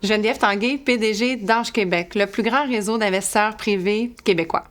Geneviève Tanguay, PDG d'Ange Québec, le plus grand réseau d'investisseurs privés québécois.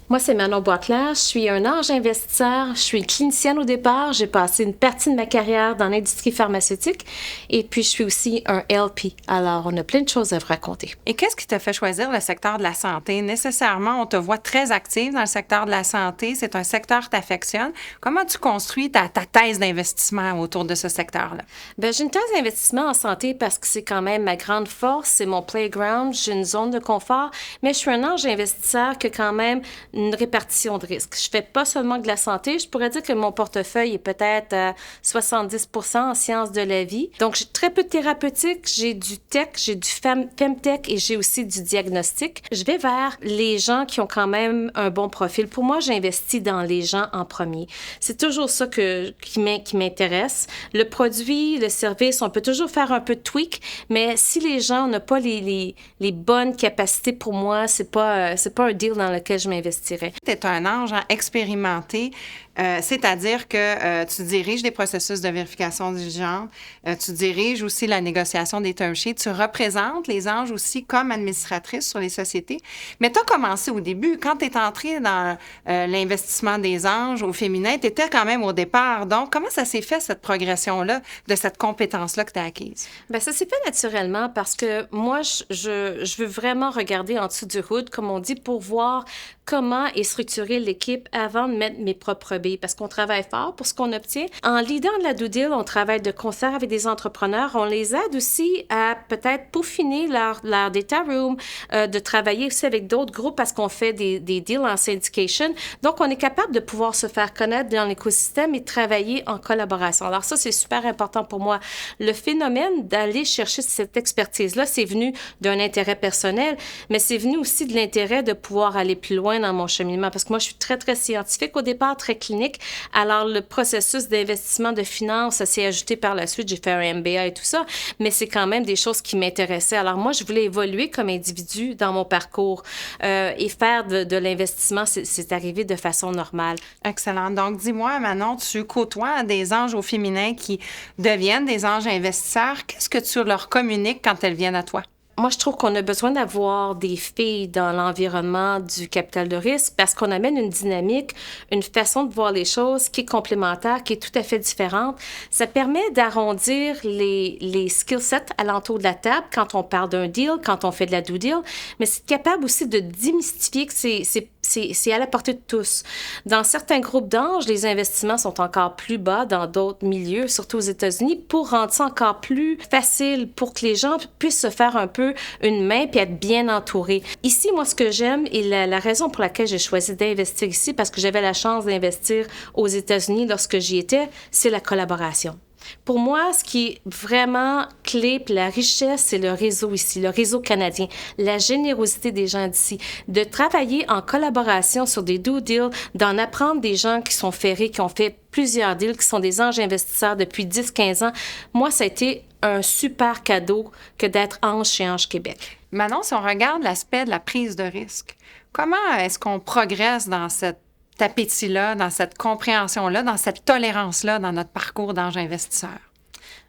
Moi, c'est Manon Boisclair. Je suis un ange investisseur. Je suis clinicienne au départ. J'ai passé une partie de ma carrière dans l'industrie pharmaceutique. Et puis, je suis aussi un LP. Alors, on a plein de choses à vous raconter. Et qu'est-ce qui t'a fait choisir le secteur de la santé? Nécessairement, on te voit très active dans le secteur de la santé. C'est un secteur qui t'affectionne. Comment tu construis ta thèse d'investissement autour de ce secteur-là? Bien, j'ai une thèse d'investissement en santé parce que c'est quand même ma grande force. C'est mon playground. J'ai une zone de confort. Mais je suis un ange investisseur qui a quand même une répartition de risques. Je fais pas seulement de la santé. Je pourrais dire que mon portefeuille est peut-être à 70% en sciences de la vie. Donc, j'ai très peu de thérapeutique. J'ai du tech, j'ai du femtech et j'ai aussi du diagnostic. Je vais vers les gens qui ont quand même un bon profil. Pour moi, j'investis dans les gens en premier. C'est toujours ça qui m'intéresse. Le produit, le service, on peut toujours faire un peu de tweak, mais si les gens n'ont pas les bonnes capacités pour moi, c'est pas un deal dans lequel je m'investirais. Tu es un ange expérimenté, c'est-à-dire que tu diriges des processus de vérification diligente, tu diriges aussi la négociation des term sheets, tu représentes les anges aussi comme administratrice sur les sociétés. Mais tu as commencé au début, quand tu es entrée dans l'investissement des anges au féminin, tu étais quand même au départ. Donc, comment ça s'est fait, cette progression-là, de cette compétence-là que tu as acquise? Bien, ça s'est fait naturellement parce que moi, je veux vraiment regarder en dessous du hood, comme on dit, pour voir comment est structurée l'équipe avant de mettre mes propres billes, parce qu'on travaille fort pour ce qu'on obtient. En leadant de la due deal, on travaille de concert avec des entrepreneurs. On les aide aussi à peut-être peaufiner leur data room, de travailler aussi avec d'autres groupes parce qu'on fait des deals en syndication. Donc, on est capable de pouvoir se faire connaître dans l'écosystème et travailler en collaboration. Alors ça, c'est super important pour moi. Le phénomène d'aller chercher cette expertise-là, c'est venu d'un intérêt personnel, mais c'est venu aussi de l'intérêt de pouvoir aller plus loin dans mon cheminement, parce que moi, je suis très, très scientifique au départ, très clinique. Alors, le processus d'investissement de finances, ça s'est ajouté par la suite. J'ai fait un MBA et tout ça, mais c'est quand même des choses qui m'intéressaient. Alors, moi, je voulais évoluer comme individu dans mon parcours et faire de l'investissement, c'est arrivé de façon normale. Excellent. Donc, dis-moi, Manon, tu côtoies des anges au féminin qui deviennent des anges investisseurs. Qu'est-ce que tu leur communiques quand elles viennent à toi? Moi, je trouve qu'on a besoin d'avoir des filles dans l'environnement du capital de risque parce qu'on amène une dynamique, une façon de voir les choses qui est complémentaire, qui est tout à fait différente. Ça permet d'arrondir les skill sets alentour de la table quand on parle d'un deal, quand on fait de la due deal, mais c'est capable aussi de démystifier que c'est à la portée de tous. Dans certains groupes d'anges, les investissements sont encore plus bas dans d'autres milieux, surtout aux États-Unis, pour rendre ça encore plus facile pour que les gens puissent se faire un peu une main puis être bien entourés. Ici, moi, ce que j'aime et la raison pour laquelle j'ai choisi d'investir ici, parce que j'avais la chance d'investir aux États-Unis lorsque j'y étais, c'est la collaboration. Pour moi, ce qui est vraiment clé, puis la richesse, c'est le réseau ici, le réseau canadien, la générosité des gens d'ici, de travailler en collaboration sur des due deals, d'en apprendre des gens qui sont ferrés, qui ont fait plusieurs deals, qui sont des anges investisseurs depuis 10-15 ans. Moi, ça a été un super cadeau que d'être ange chez Ange Québec. Manon, si on regarde l'aspect de la prise de risque, comment est-ce qu'on progresse dans cet appétit-là, dans cette compréhension-là, dans cette tolérance-là dans notre parcours d'ange investisseur?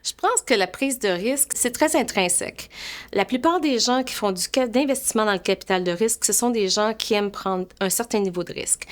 Je pense que la prise de risque, c'est très intrinsèque. La plupart des gens qui font d'investissement dans le capital de risque, ce sont des gens qui aiment prendre un certain niveau de risque.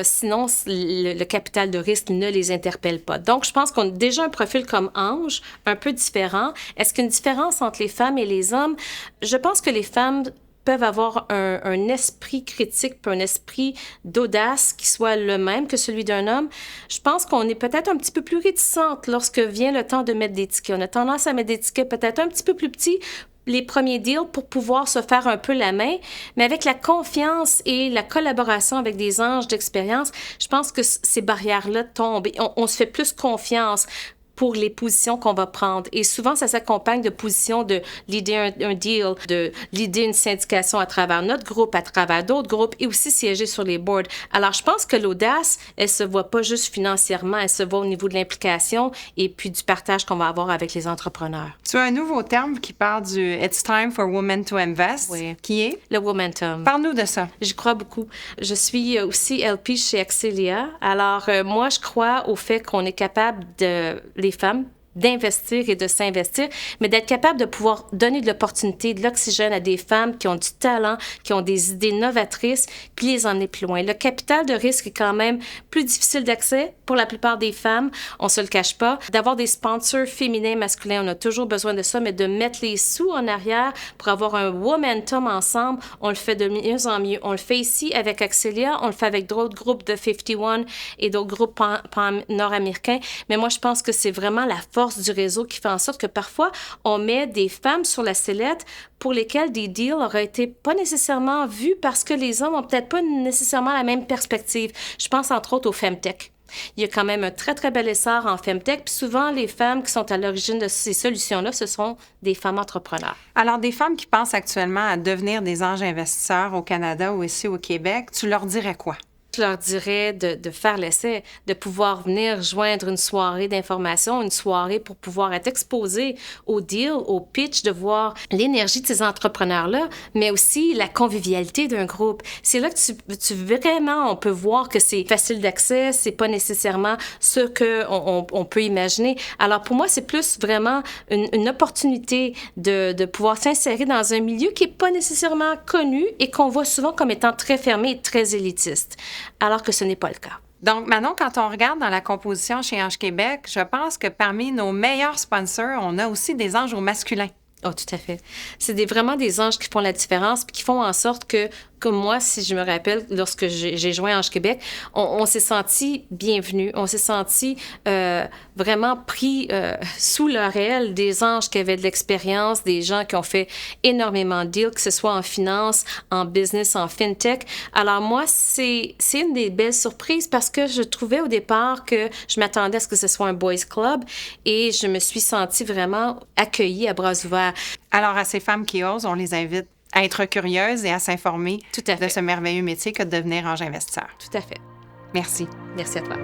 Sinon, le capital de risque ne les interpelle pas. Donc, je pense qu'on a déjà un profil comme ange, un peu différent. Est-ce qu'il y a une différence entre les femmes et les hommes? Je pense que les femmes peuvent avoir un esprit critique puis un esprit d'audace qui soit le même que celui d'un homme. Je pense qu'on est peut-être un petit peu plus réticente lorsque vient le temps de mettre des tickets. On a tendance à mettre des tickets peut-être un petit peu plus petits les premiers deals pour pouvoir se faire un peu la main, mais avec la confiance et la collaboration avec des anges d'expérience, je pense que ces barrières-là tombent et on se fait plus confiance pour les positions qu'on va prendre. Et souvent, ça s'accompagne de positions de leader un deal, de leader une syndication à travers notre groupe, à travers d'autres groupes et aussi siéger sur les boards. Alors, je pense que l'audace, elle se voit pas juste financièrement, elle se voit au niveau de l'implication et puis du partage qu'on va avoir avec les entrepreneurs. Tu as un nouveau terme qui parle du « It's time for women to invest », oui. Qui est? Le Womentum. Parle-nous de ça. J'y crois beaucoup. Je suis aussi LP chez Axelia. Alors, moi, je crois au fait qu'on est capable les femmes, d'investir et de s'investir, mais d'être capable de pouvoir donner de l'opportunité, de l'oxygène à des femmes qui ont du talent, qui ont des idées novatrices, puis les emmener plus loin. Le capital de risque est quand même plus difficile d'accès pour la plupart des femmes, on se le cache pas. D'avoir des sponsors féminins, masculins, on a toujours besoin de ça, mais de mettre les sous en arrière pour avoir un momentum ensemble, on le fait de mieux en mieux. On le fait ici avec Axelia, on le fait avec d'autres groupes de 51 et d'autres groupes nord-américains, mais moi, je pense que c'est vraiment la force du réseau qui fait en sorte que parfois, on met des femmes sur la sellette pour lesquelles des deals auraient été pas nécessairement vus parce que les hommes ont peut-être pas nécessairement la même perspective. Je pense entre autres aux femtech. Il y a quand même un très, très bel essor en femtech. Puis souvent, les femmes qui sont à l'origine de ces solutions-là, ce sont des femmes entrepreneurs. Alors, des femmes qui pensent actuellement à devenir des anges investisseurs au Canada ou ici au Québec, tu leur dirais quoi? Je leur dirais de faire l'essai, de pouvoir venir joindre une soirée d'information, une soirée pour pouvoir être exposé au deal, au pitch, de voir l'énergie de ces entrepreneurs-là, mais aussi la convivialité d'un groupe. C'est là que tu vraiment, on peut voir que c'est facile d'accès, c'est pas nécessairement ce qu'on peut imaginer. Alors pour moi, c'est plus vraiment une opportunité de pouvoir s'insérer dans un milieu qui est pas nécessairement connu et qu'on voit souvent comme étant très fermé et très élitiste, alors que ce n'est pas le cas. Donc, Manon, quand on regarde dans la composition chez Ange Québec, je pense que parmi nos meilleurs sponsors, on a aussi des anges au masculin. Oh, tout à fait. C'est vraiment des anges qui font la différence puis qui font en sorte que, comme moi, si je me rappelle, lorsque j'ai joint Ange Québec, on s'est senti bienvenus, on s'est senti vraiment pris sous leur aile, des anges qui avaient de l'expérience, des gens qui ont fait énormément de deals, que ce soit en finance, en business, en fintech. Alors moi, c'est une des belles surprises parce que je trouvais au départ que je m'attendais à ce que ce soit un boys club et je me suis sentie vraiment accueillie à bras ouverts. Alors, à ces femmes qui osent, on les invite à être curieuses et à s'informer de ce merveilleux métier que de devenir ange investisseur. Tout à fait. Merci. Merci à toi.